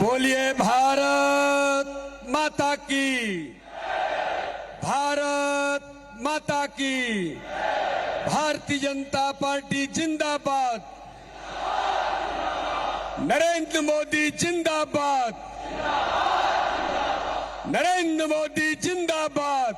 बोलिए भारत माता की, भारत माता की। भारतीय जनता पार्टी जिंदाबाद, नरेंद्र मोदी जिंदाबाद, नरेंद्र मोदी जिंदाबाद।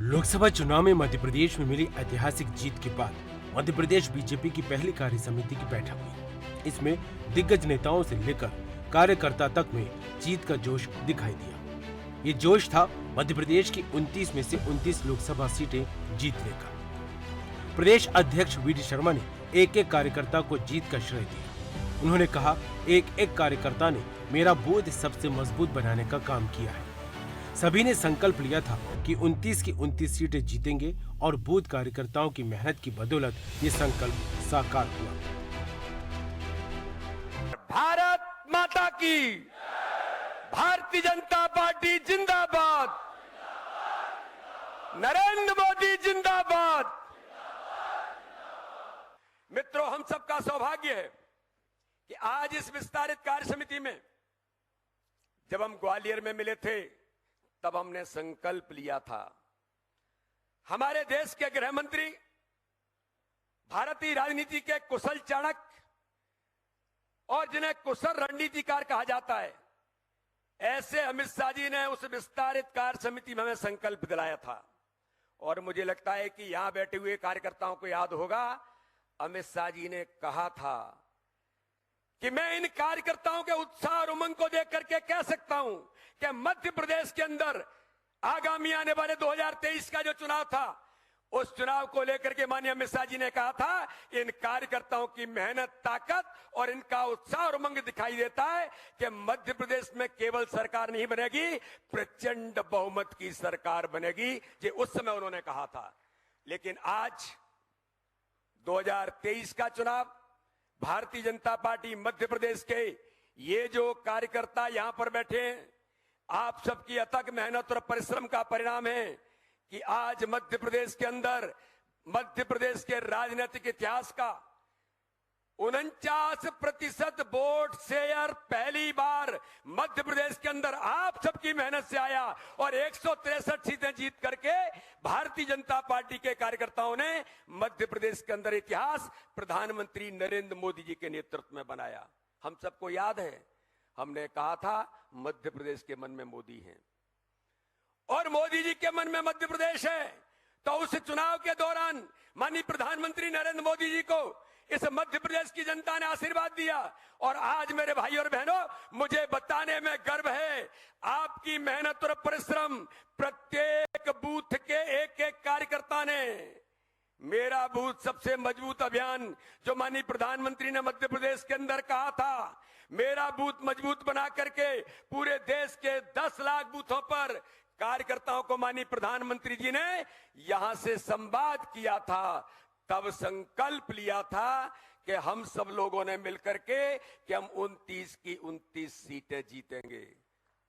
लोकसभा चुनाव में मध्य प्रदेश में मिली ऐतिहासिक जीत के बाद मध्य प्रदेश बीजेपी की पहली कार्य समिति की बैठक हुई। इसमें दिग्गज नेताओं से लेकर कार्यकर्ता तक में जीत का जोश दिखाई दिया। ये जोश था मध्य प्रदेश की 29 में से 29 लोकसभा सीटें जीतने का। प्रदेश अध्यक्ष वी.डी. शर्मा ने एक एक कार्यकर्ता को जीत का श्रेय दिया। उन्होंने कहा, एक एक कार्यकर्ता ने मेरा बूथ सबसे मजबूत बनाने का काम किया है। सभी ने संकल्प लिया था कि 29 की 29 सीटें जीतेंगे और बूथ कार्यकर्ताओं की मेहनत की बदौलत ये संकल्प साकार हुआ। भारत माता की, भारतीय जनता पार्टी जिंदाबाद, नरेंद्र मोदी जिंदाबाद। मित्रों, हम सबका सौभाग्य है कि आज इस विस्तारित कार्य समिति में जब हम ग्वालियर में मिले थे तब हमने संकल्प लिया था, हमारे देश के गृह मंत्री, भारतीय राजनीति के कुशल चाणक्य और जिन्हें कुशल रणनीतिकार कहा जाता है, ऐसे अमित शाह जी ने उस विस्तारित कार्य समिति में हमें संकल्प दिलाया था। और मुझे लगता है कि यहां बैठे हुए कार्यकर्ताओं को याद होगा, अमित शाह जी ने कहा था कि मैं इन कार्यकर्ताओं के उत्साह और उमंग को देख करके कह सकता हूं कि मध्य प्रदेश के अंदर आगामी आने वाले 2023 का जो चुनाव था, उस चुनाव को लेकर के माननीय अमित शाह जी ने कहा था, इन कार्यकर्ताओं की मेहनत, ताकत और इनका उत्साह और उमंग दिखाई देता है कि मध्य प्रदेश में केवल सरकार नहीं बनेगी, प्रचंड बहुमत की सरकार बनेगी। ये उस समय उन्होंने कहा था। लेकिन आज 2023 का चुनाव, भारतीय जनता पार्टी मध्य प्रदेश के ये जो कार्यकर्ता यहां पर बैठे हैं, आप सबकी अथक मेहनत और परिश्रम का परिणाम है कि आज मध्य प्रदेश के अंदर, मध्य प्रदेश के राजनीतिक इतिहास का 49% वोट शेयर पहली बार मध्य प्रदेश के अंदर आप सबकी मेहनत से आया और 163 सीटें जीत करके भारतीय जनता पार्टी के कार्यकर्ताओं ने मध्य प्रदेश के अंदर इतिहास प्रधानमंत्री नरेंद्र मोदी जी के नेतृत्व में बनाया। हम सबको याद है, हमने कहा था मध्य प्रदेश के मन में मोदी हैं और मोदी जी के मन में मध्य प्रदेश है। तो उस चुनाव के दौरान माननीय प्रधानमंत्री नरेंद्र मोदी जी को इस मध्य प्रदेश की जनता ने आशीर्वाद दिया। और आज मेरे भाई और बहनों, मुझे बताने में गर्व है, आपकी मेहनत और परिश्रम, प्रत्येक बूथ के एक एक कार्यकर्ता ने मेरा बूथ सबसे मजबूत अभियान, जो माननीय प्रधानमंत्री ने मध्य प्रदेश के अंदर कहा था, मेरा बूथ मजबूत बना करके पूरे देश के 10 लाख बूथों पर कार्यकर्ताओं को माननीय प्रधानमंत्री जी ने यहां से संवाद किया था। तब संकल्प लिया था कि हम सब लोगों ने मिलकर के कि हम 29 की 29 सीटें जीतेंगे।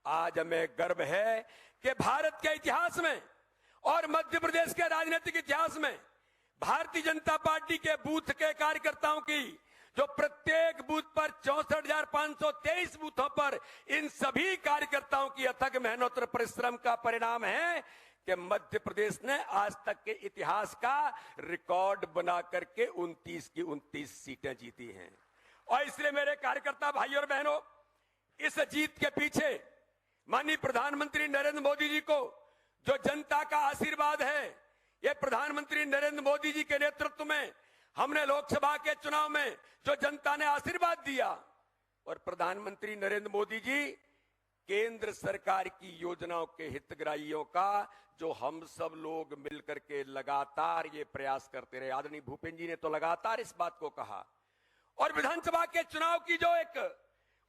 आज हमें गर्व है कि भारत के इतिहास में और मध्य प्रदेश के राजनीतिक इतिहास में भारतीय जनता पार्टी के बूथ के कार्यकर्ताओं की, जो प्रत्येक बूथ पर 64,523 बूथों पर, इन सभी कार्यकर्ताओं की अथक मेहनत और परिश्रम का परिणाम है कि मध्य प्रदेश ने आज तक के इतिहास का रिकॉर्ड बना करके 29 की 29 सीटें जीती हैं। और इसलिए मेरे कार्यकर्ता भाई और बहनों, इस जीत के पीछे माननीय प्रधानमंत्री नरेंद्र मोदी जी को जो जनता का आशीर्वाद है, ये प्रधानमंत्री नरेंद्र मोदी जी के नेतृत्व में हमने लोकसभा के चुनाव में जो जनता ने आशीर्वाद दिया, और प्रधानमंत्री नरेंद्र मोदी जी केंद्र सरकार की योजनाओं के हितग्राहियों का जो हम सब लोग मिलकर के लगातार ये प्रयास करते रहे। आदरणीय भूपेंद्र जी ने तो लगातार इस बात को कहा, और विधानसभा के चुनाव की जो एक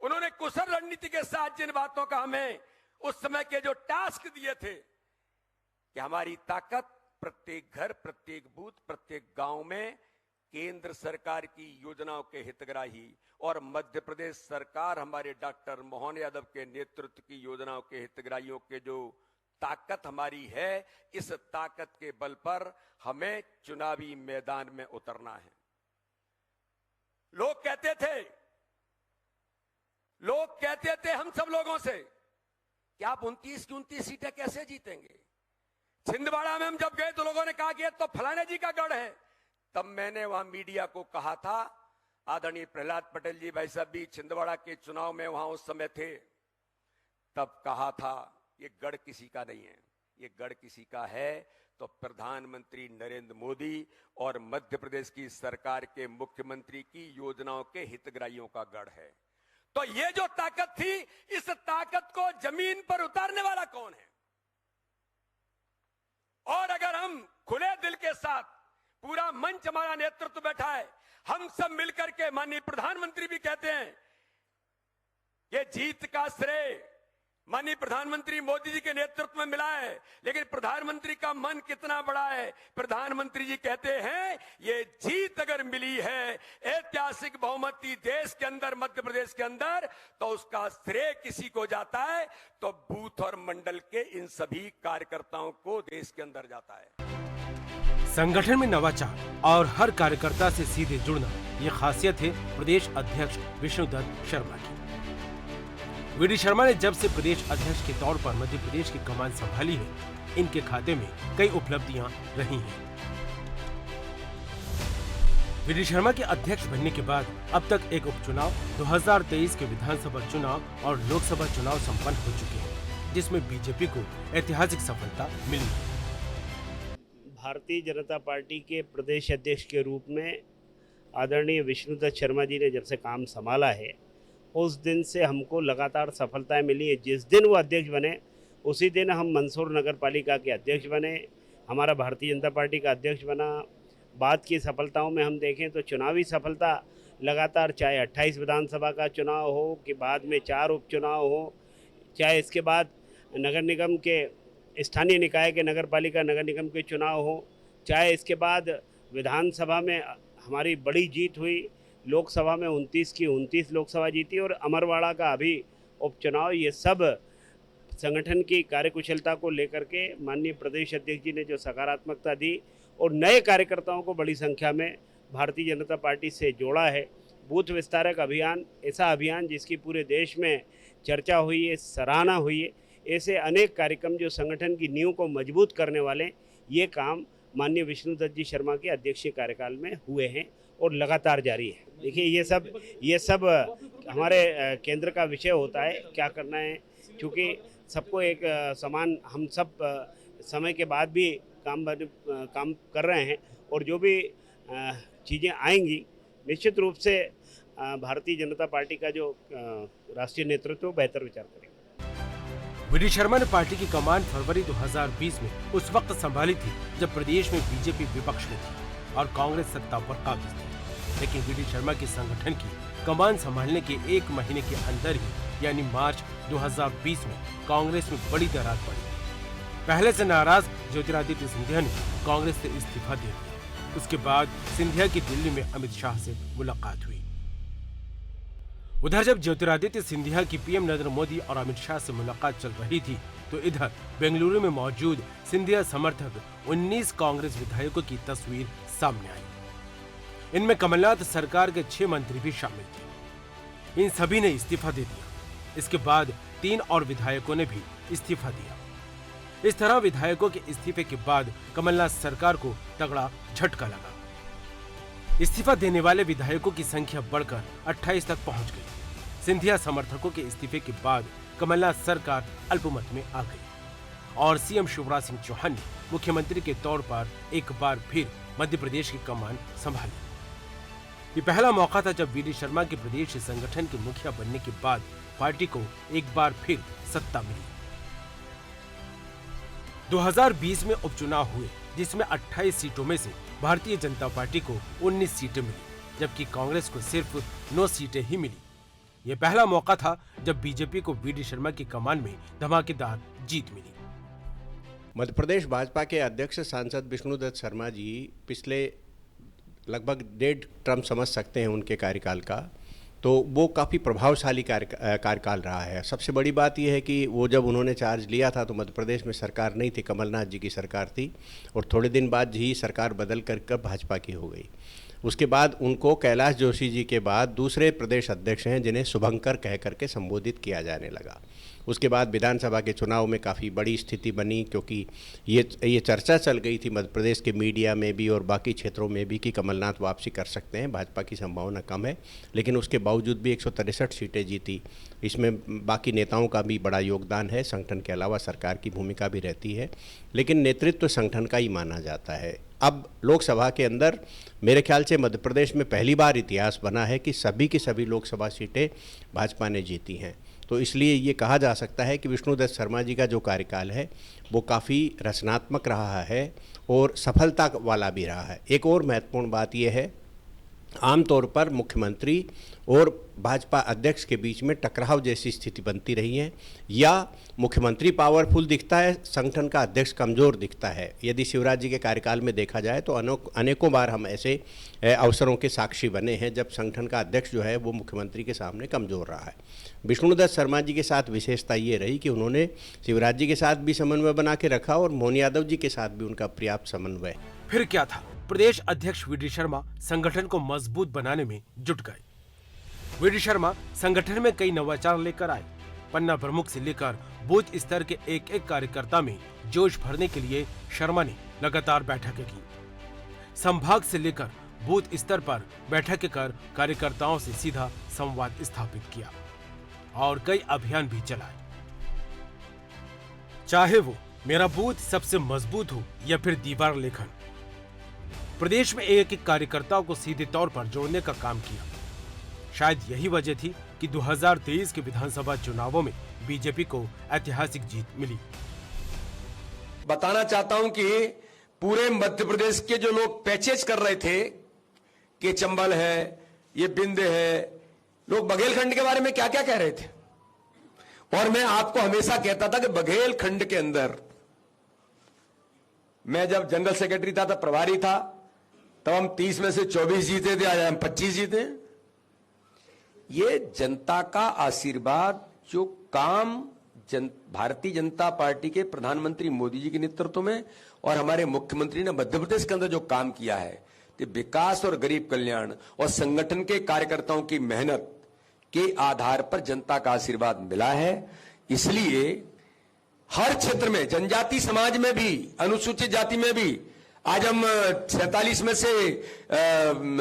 उन्होंने कुशल रणनीति के साथ जिन बातों का हमें उस समय के जो टास्क दिए थे कि हमारी ताकत प्रत्येक घर, प्रत्येक बूथ, प्रत्येक गांव में केंद्र सरकार की योजनाओं के हितग्राही और मध्य प्रदेश सरकार हमारे डॉक्टर मोहन यादव के नेतृत्व की योजनाओं के हितग्राहियों के जो ताकत हमारी है, इस ताकत के बल पर हमें चुनावी मैदान में उतरना है। लोग कहते थे लोग कहते थे हम सब लोगों से कि आप 29 की 29 सीटें कैसे जीतेंगे। छिंदवाड़ा में हम जब गए तो लोगों ने कहा कि ये तो फलाने जी का गढ़ है। तब मैंने वहां मीडिया को कहा था, आदरणीय प्रहलाद पटेल जी भाई साहब भी छिंदवाड़ा के चुनाव में वहां उस समय थे, तब कहा था ये गढ़ किसी का नहीं है, ये गढ़ किसी का है तो प्रधानमंत्री नरेंद्र मोदी और मध्य प्रदेश की सरकार के मुख्यमंत्री की योजनाओं के हितग्राहियों का गढ़ है। तो ये जो ताकत थी, इस ताकत को जमीन पर उतारने वाला कौन है? और अगर हम खुले दिल के साथ, पूरा मंच हमारा नेतृत्व बैठा है, हम सब मिलकर के, माननीय प्रधानमंत्री भी कहते हैं ये जीत का श्रेय माननीय प्रधानमंत्री मोदी जी के नेतृत्व में मिला है, लेकिन प्रधानमंत्री का मन कितना बड़ा है। प्रधानमंत्री जी कहते हैं ये जीत अगर मिली है ऐतिहासिक बहुमती देश के अंदर, मध्य प्रदेश के अंदर, तो उसका श्रेय किसी को जाता है तो बूथ और मंडल के इन सभी कार्यकर्ताओं को देश के अंदर जाता है। संगठन में नवाचार और हर कार्यकर्ता से सीधे जुड़ना, ये खासियत है प्रदेश अध्यक्ष विष्णुदत्त शर्मा की। वीडी शर्मा ने जब से प्रदेश अध्यक्ष के तौर पर मध्य प्रदेश की कमान संभाली है, इनके खाते में कई उपलब्धियां रही हैं। वीडी शर्मा के अध्यक्ष बनने के बाद अब तक एक उपचुनाव, 2023 के विधानसभा चुनाव और लोकसभा चुनाव संपन्न हो चुके हैं, जिसमें बीजेपी को ऐतिहासिक सफलता मिली है। भारतीय जनता पार्टी के प्रदेश अध्यक्ष के रूप में आदरणीय विष्णुदत्त शर्मा जी ने जब से काम संभाला है, उस दिन से हमको लगातार सफलताएं मिली है। जिस दिन वो अध्यक्ष बने उसी दिन हम मंदसौर नगर पालिका के अध्यक्ष बने, हमारा भारतीय जनता पार्टी का अध्यक्ष बना। बाद की सफलताओं में हम देखें तो चुनावी सफलता लगातार, चाहे 28 विधानसभा का चुनाव हो कि बाद में 4 उपचुनाव हो, चाहे इसके बाद नगर निगम के स्थानीय निकाय के नगर पालिका नगर निगम के चुनाव हो, चाहे इसके बाद विधानसभा में हमारी बड़ी जीत हुई, लोकसभा में 29 की 29 लोकसभा जीती और अमरवाड़ा का अभी उपचुनाव, ये सब संगठन की कार्यकुशलता को लेकर के माननीय प्रदेश अध्यक्ष जी ने जो सकारात्मकता दी और नए कार्यकर्ताओं को बड़ी संख्या में भारतीय जनता पार्टी से जोड़ा है। बूथ विस्तारक अभियान, ऐसा अभियान जिसकी पूरे देश में चर्चा हुई है, सराहना हुई है, ऐसे अनेक कार्यक्रम जो संगठन की नींव को मजबूत करने वाले, ये काम माननीय विष्णुदत्त जी शर्मा के अध्यक्षीय कार्यकाल में हुए हैं और लगातार जारी है। देखिए ये सब हमारे केंद्र का विषय होता है, क्या करना है, क्योंकि सबको एक समान, हम सब समय के बाद भी काम कर रहे हैं और जो भी चीज़ें आएंगी निश्चित रूप से भारतीय जनता पार्टी का जो राष्ट्रीय नेतृत्व बेहतर विचार करेगा। वीडी शर्मा ने पार्टी की कमान फरवरी 2020 में उस वक्त संभाली थी जब प्रदेश में बीजेपी विपक्ष में थी और कांग्रेस सत्ता पर काबिज थी। लेकिन वीडी शर्मा के संगठन की कमान संभालने के 1 महीने के अंदर ही, यानी मार्च 2020 में कांग्रेस में बड़ी दरार पड़ी। पहले से नाराज ज्योतिरादित्य सिंधिया ने कांग्रेस से इस्तीफा दे दिया। उसके बाद सिंधिया की दिल्ली में अमित शाह से मुलाकात हुई। उधर जब ज्योतिरादित्य सिंधिया की पीएम नरेंद्र मोदी और अमित शाह से मुलाकात चल रही थी, तो इधर बेंगलुरु में मौजूद सिंधिया समर्थक 19 कांग्रेस विधायकों की तस्वीर सामने आई। इनमें कमलनाथ सरकार के 6 मंत्री भी शामिल थे। इन सभी ने इस्तीफा दे दिया। इसके बाद 3 और विधायकों ने भी इस्तीफा दिया। इस तरह विधायकों के इस्तीफे के बाद कमलनाथ सरकार को तगड़ा झटका लगा। इस्तीफा देने वाले विधायकों की संख्या बढ़कर 28 तक पहुंच गई। सिंधिया समर्थकों के इस्तीफे के बाद कमलनाथ सरकार अल्पमत में आ गई और सीएम शिवराज सिंह चौहान ने मुख्यमंत्री के तौर पर एक बार फिर मध्य प्रदेश की कमान संभाली। ये पहला मौका था जब वीडी शर्मा के प्रदेश संगठन के मुखिया बनने के बाद पार्टी को एक बार फिर सत्ता मिली। 2020 में उपचुनाव हुए, जिसमें 28 सीटों में से भारतीय जनता पार्टी को 19 सीटें मिली, जबकि कांग्रेस को सिर्फ 9 सीटें ही मिली। यह पहला मौका था जब बीजेपी को वीडी शर्मा की कमान में धमाकेदार जीत मिली। मध्य प्रदेश भाजपा के अध्यक्ष सांसद विष्णुदत्त शर्मा जी पिछले लगभग 1.5 टर्म समझ सकते हैं उनके कार्यकाल का, तो वो काफ़ी प्रभावशाली कार्यकाल रहा है। सबसे बड़ी बात यह है कि वो जब उन्होंने चार्ज लिया था तो मध्य प्रदेश में सरकार नहीं थी, कमलनाथ जी की सरकार थी और थोड़े दिन बाद ही सरकार बदल कर भाजपा की हो गई। उसके बाद उनको कैलाश जोशी जी के बाद दूसरे प्रदेश अध्यक्ष हैं जिन्हें शुभंकर कह करके संबोधित किया जाने लगा। उसके बाद विधानसभा के चुनाव में काफ़ी बड़ी स्थिति बनी, क्योंकि ये चर्चा चल गई थी मध्य प्रदेश के मीडिया में भी और बाकी क्षेत्रों में भी कि कमलनाथ वापसी कर सकते हैं, भाजपा की संभावना कम है। लेकिन उसके बावजूद भी 163 सीटें जीती। इसमें बाकी नेताओं का भी बड़ा योगदान है, संगठन के अलावा सरकार की भूमिका भी रहती है, लेकिन नेतृत्व संगठन का ही माना जाता है। अब लोकसभा के अंदर मेरे ख्याल से मध्य प्रदेश में पहली बार इतिहास बना है कि सभी की सभी लोकसभा सीटें भाजपा ने जीती हैं। तो इसलिए ये कहा जा सकता है कि विष्णुदत्त शर्मा जी का जो कार्यकाल है वो काफ़ी रचनात्मक रहा है और सफलता वाला भी रहा है। एक और महत्वपूर्ण बात यह है, आमतौर पर मुख्यमंत्री और भाजपा अध्यक्ष के बीच में टकराव जैसी स्थिति बनती रही है, या मुख्यमंत्री पावरफुल दिखता है, संगठन का अध्यक्ष कमज़ोर दिखता है। यदि शिवराज जी के कार्यकाल में देखा जाए तो अनेकों बार हम ऐसे अवसरों के साक्षी बने हैं जब संगठन का अध्यक्ष जो है वो मुख्यमंत्री के सामने कमज़ोर रहा है। विष्णुदत्त शर्मा जी के साथ विशेषता ये रही कि उन्होंने शिवराज जी के साथ भी समन्वय बना के रखा और मोहन यादव जी के साथ भी उनका पर्याप्त समन्वय। फिर क्या था, प्रदेश अध्यक्ष वी डी शर्मा संगठन को मजबूत बनाने में जुट गए। वी डी शर्मा संगठन में कई नवाचार लेकर आए। पन्ना प्रमुख से लेकर बूथ स्तर के एक एक कार्यकर्ता में जोश भरने के लिए शर्मा ने लगातार बैठकें की। संभाग से लेकर बूथ स्तर पर बैठकें कर कार्यकर्ताओं से सीधा संवाद स्थापित किया और कई अभियान भी चलाए। चाहे वो मेरा बूथ सबसे मजबूत हो या फिर दीवार लेखन, प्रदेश में एक एक कार्यकर्ताओं को सीधे तौर पर जोड़ने का काम किया। शायद यही वजह थी कि 2023 के विधानसभा चुनावों में बीजेपी को ऐतिहासिक जीत मिली। बताना चाहता हूं कि पूरे मध्य प्रदेश के जो लोग पैचेज कर रहे थे कि चंबल है, ये बिंद है, लोग बघेलखंड के बारे में क्या क्या कह रहे थे, और मैं आपको हमेशा कहता था कि बघेलखंड के अंदर, मैं जब जनरल सेक्रेटरी था, तब प्रभारी था, तब हम 30 में से 24 जीते थे, आज हम 25 जीते। ये जनता का आशीर्वाद, जो काम भारतीय जनता पार्टी के प्रधानमंत्री मोदी जी के नेतृत्व में और हमारे मुख्यमंत्री ने मध्य प्रदेश के अंदर जो काम किया है, कि विकास और गरीब कल्याण और संगठन के कार्यकर्ताओं की मेहनत के आधार पर जनता का आशीर्वाद मिला है। इसलिए हर क्षेत्र में, जनजाति समाज में भी, अनुसूचित जाति में भी, आज हम 47 में से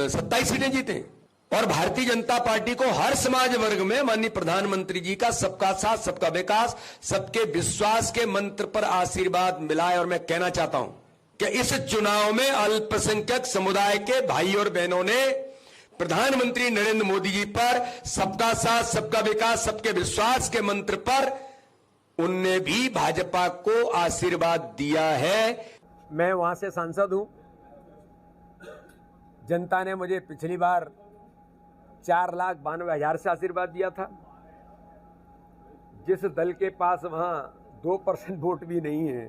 27 सीटें जीते, और भारतीय जनता पार्टी को हर समाज वर्ग में माननीय प्रधानमंत्री जी का सबका साथ, सबका विकास, सबके विश्वास के मंत्र पर आशीर्वाद मिला है। और मैं कहना चाहता हूं कि इस चुनाव में अल्पसंख्यक समुदाय के भाई और बहनों ने प्रधानमंत्री नरेंद्र मोदी जी पर सबका साथ, सबका विकास, सबके विश्वास के मंत्र पर उनने भी भाजपा को आशीर्वाद दिया है। मैं वहां से सांसद हूं। जनता ने मुझे पिछली बार 4,92,000 से आशीर्वाद दिया था। जिस दल के पास वहां 2% वोट भी नहीं है,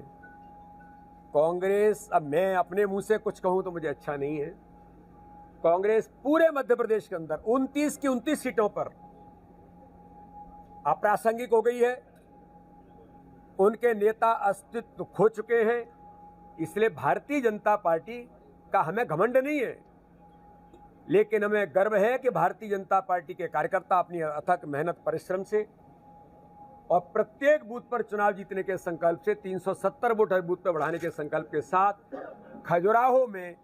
कांग्रेस, अब मैं अपने मुंह से कुछ कहूं तो मुझे अच्छा नहीं है, कांग्रेस पूरे मध्य प्रदेश के अंदर 29 की 29 सीटों पर अप्रासंगिक हो गई है। उनके नेता अस्तित्व खो चुके हैं। इसलिए भारतीय जनता पार्टी का हमें घमंड नहीं है, लेकिन हमें गर्व है कि भारतीय जनता पार्टी के कार्यकर्ता अपनी अथक मेहनत, परिश्रम से और प्रत्येक बूथ पर चुनाव जीतने के संकल्प से 370 वोट हर बूथ पर बढ़ाने के संकल्प के साथ खजुराहो में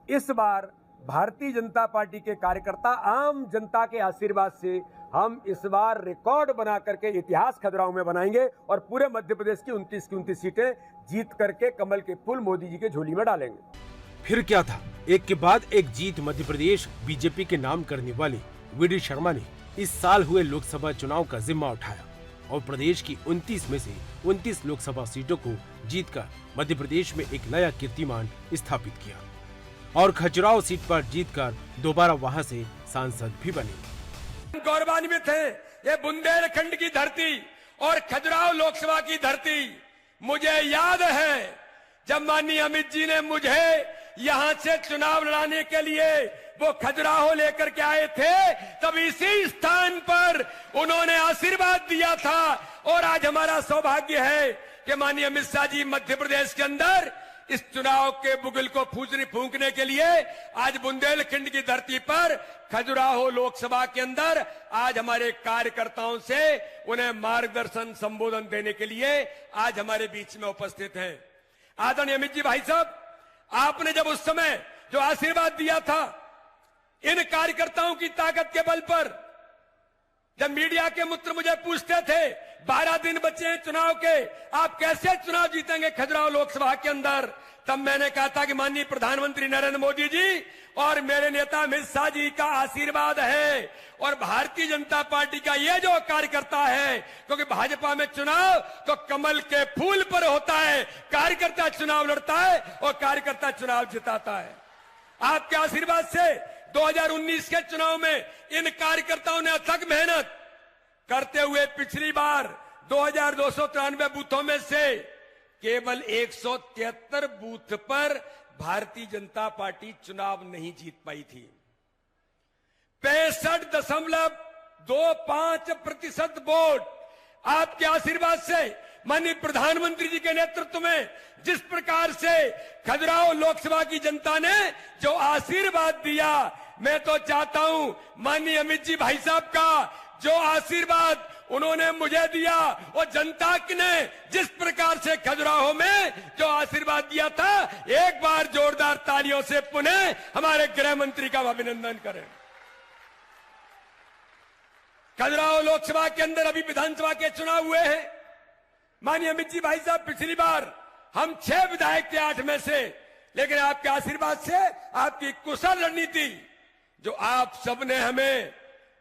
इस बार भारतीय जनता पार्टी के कार्यकर्ता आम जनता के आशीर्वाद से हम इस बार रिकॉर्ड बना करके इतिहास खजुराहो में बनाएंगे और पूरे मध्य प्रदेश की 29 की 29 सीटें जीत करके कमल के फूल मोदी जी के झोली में डालेंगे। फिर क्या था, एक के बाद एक जीत मध्य प्रदेश बीजेपी के नाम करने वाले वी डी शर्मा ने इस साल हुए लोकसभा चुनाव का जिम्मा उठाया और प्रदेश की 29 में से 29 लोकसभा सीटों को जीतकर मध्य प्रदेश में एक नया कीर्तिमान स्थापित किया और खजुराहो सीट पर जीतकर दोबारा वहां से सांसद भी बने। गौरवान्वित है ये बुंदेलखंड की धरती और खजुराहो लोकसभा की धरती। मुझे याद है जब माननीय अमित जी ने मुझे यहां से चुनाव लड़ाने के लिए वो खजुराहो लेकर के आए थे, तब इसी स्थान पर उन्होंने आशीर्वाद दिया था। और आज हमारा सौभाग्य है कि माननीय अमित शाह जी मध्य प्रदेश के अंदर इस चुनाव के बुगल को फूंकने के लिए आज बुंदेलखंड की धरती पर खजुराहो लोकसभा के अंदर आज हमारे कार्यकर्ताओं से उन्हें मार्गदर्शन संबोधन देने के लिए आज हमारे बीच में उपस्थित हैं। आदरणीय अमित जी भाई साहब, आपने जब उस समय जो आशीर्वाद दिया था इन कार्यकर्ताओं की ताकत के बल पर, जब मीडिया के मित्र मुझे पूछते थे 12 दिन बचे हैं चुनाव के, आप कैसे चुनाव जीतेंगे खजुराहो लोकसभा के अंदर, तब मैंने कहा था कि माननीय प्रधानमंत्री नरेंद्र मोदी जी और मेरे नेता अमित शाह जी का आशीर्वाद है और भारतीय जनता पार्टी का ये जो कार्यकर्ता है, क्योंकि भाजपा में चुनाव तो कमल के फूल पर होता है, कार्यकर्ता चुनाव लड़ता है और कार्यकर्ता चुनाव जिताता है। आपके आशीर्वाद से 2019 के चुनाव में इन कार्यकर्ताओं ने अथक मेहनत करते हुए पिछली बार 2293 बूथों में से केवल 173 बूथ पर भारतीय जनता पार्टी चुनाव नहीं जीत पाई थी। 65.25% वोट आपके आशीर्वाद से माननीय प्रधानमंत्री जी के नेतृत्व में जिस प्रकार से खजुराहो लोकसभा की जनता ने जो आशीर्वाद दिया, मैं तो चाहता हूं माननीय अमित जी भाई साहब का जो आशीर्वाद उन्होंने मुझे दिया और जनता ने जिस प्रकार से खजुराहो में जो आशीर्वाद दिया था, एक बार जोरदार तालियों से पुनः हमारे गृह मंत्री का अभिनंदन करें। खजुराहो लोकसभा के अंदर अभी विधानसभा के चुनाव हुए हैं। माननीय अमित जी भाई साहब, पिछली बार हम 6 विधायक थे 8 में से, लेकिन आपके आशीर्वाद से, आपकी कुशल रणनीति, जो आप सबने हमें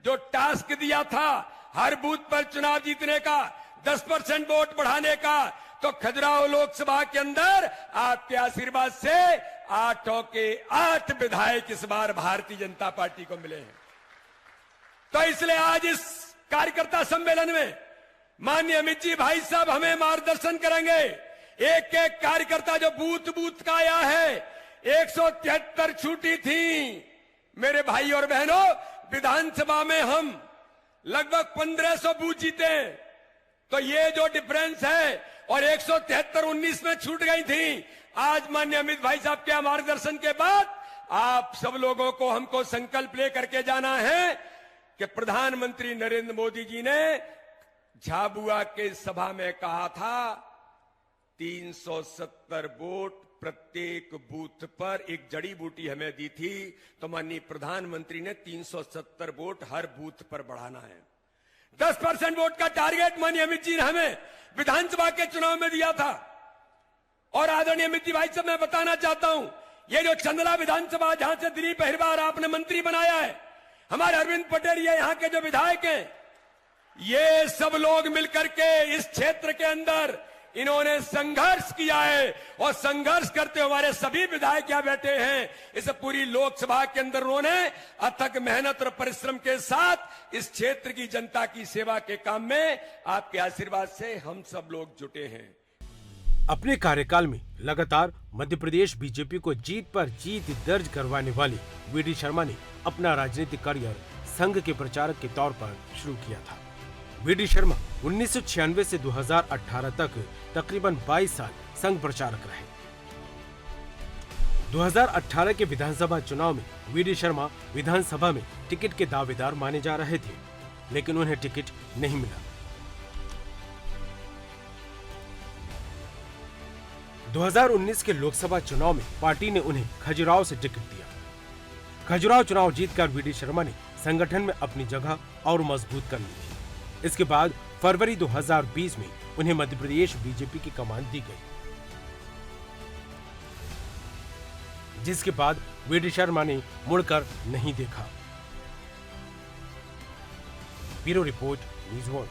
जो टास्क दिया था हर बूथ पर चुनाव जीतने का, 10% वोट बढ़ाने का, तो खजुराहो लोकसभा के अंदर आपके आशीर्वाद से 8 के 8 विधायक इस बार भारतीय जनता पार्टी को मिले हैं। तो इसलिए आज इस कार्यकर्ता सम्मेलन में माननीय अमित जी भाई साहब हमें मार्गदर्शन करेंगे। एक एक कार्यकर्ता जो बूथ बूथ का आया है, 173 छूटी थी। मेरे भाई और बहनों, विधानसभा में हम लगभग 1500 बूथ जीते, तो ये जो डिफरेंस है, और 173-19 में छूट गई थी। आज माननीय अमित भाई साहब के मार्गदर्शन के बाद आप सब लोगों को हमको संकल्प लेकर के जाना है कि प्रधानमंत्री नरेंद्र मोदी जी ने झाबुआ के सभा में कहा था 370 वोट प्रत्येक बूथ पर, एक जड़ी बूटी हमें दी थी, तो माननीय प्रधानमंत्री ने 370 वोट हर बूथ पर बढ़ाना है। 10% वोट का टारगेट माननीय अमित जी ने हमें विधानसभा के चुनाव में दिया था। और आदरणीय अमित जी भाई साहब, मैं बताना चाहता हूं, ये जो चंदला विधानसभा जहां से दिलीप अहिरवार आपने मंत्री बनाया है, हमारे अरविंद पटेल ये यहां के जो विधायक हैं, ये सब लोग मिलकर के इस क्षेत्र के अंदर इन्होंने संघर्ष किया है और संघर्ष करते हमारे सभी विधायक यहां बैठे हैं। इस पूरी लोकसभा के अंदर उन्होंने अथक मेहनत और परिश्रम के साथ इस क्षेत्र की जनता की सेवा के काम में आपके आशीर्वाद से हम सब लोग जुटे हैं। अपने कार्यकाल में लगातार मध्य प्रदेश बीजेपी को जीत पर जीत दर्ज करवाने वाले वी.डी. शर्मा ने अपना राजनीतिक करियर संघ के प्रचारक के तौर पर शुरू किया था। वी.डी. शर्मा 1996 से 2018 तक तकरीबन 22 साल संघ प्रचारक रहे। 2018 के विधानसभा चुनाव में वी.डी. शर्मा विधानसभा में टिकट के दावेदार माने जा रहे थे, लेकिन उन्हें टिकट नहीं मिला। 2019 के लोकसभा चुनाव में पार्टी ने उन्हें खजुराहो से टिकट दिया। खजुराहो चुनाव जीतकर वी.डी. शर्मा ने संगठन में अपनी जगह और मजबूत कर ली थी। इसके बाद फरवरी 2020 में उन्हें मध्य प्रदेश बीजेपी की कमान दी गई, जिसके बाद वी.डी. शर्मा ने मुड़कर नहीं देखा। Bureau report, news 1।